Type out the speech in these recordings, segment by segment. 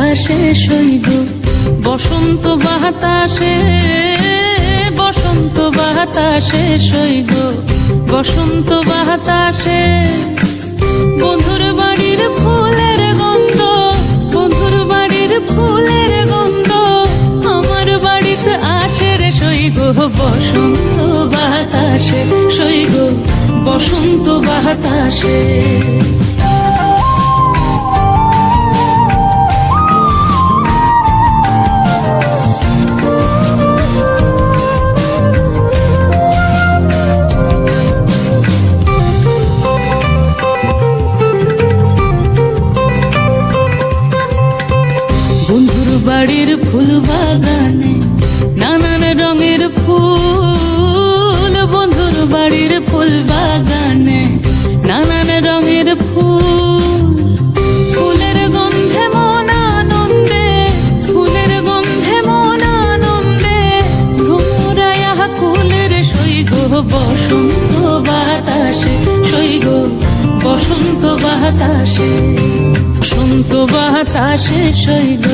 বাতাসে সইব, বসন্ত বাতাসে, বসন্ত বাতাসে সইব, বসন্ত বাতাসে। বন্ধুর বাড়ির ফুলের গন্ধ, বন্ধুর বাড়ির ফুলের গন্ধ আমার বাড়িতে আসে রে সইব, বসন্ত বাতাসে সইব, বসন্ত বাতাসে। বন্ধুর বাড়ির ফুল বাগানে নানান রঙের ফুল, বন্ধুর বাড়ির ফুল বাগানে নানান রঙের ফুল। ফুলের গন্ধে মন আনন্দে, ফুলের গন্ধে মন আনন্দে ভ্রমরায়া কুলের সইগ, বসন্ত বাতাসে সইগ, বসন্ত বাতাসে। বসন্ত বাতাসে সইল,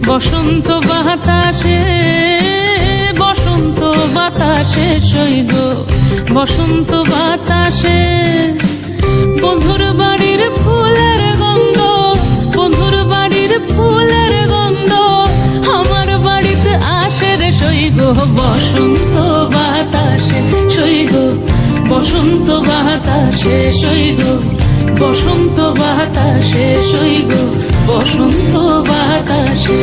বসন্ত বাতাসে, বসন্ত বাতাসে সইল, বসন্ত বাতাসে। বন্ধুর বাড়ির ফুলের গন্ধ, বন্ধুর বাড়ির ফুলের গন্ধ আমার বাড়িতে আসে রে সইগ, বসন্ত বাতাসে সইগ, বসন্ত বাতাসে সইগ, বসন্ত বাতাসে সইগ, বসন্ত বাতাসে।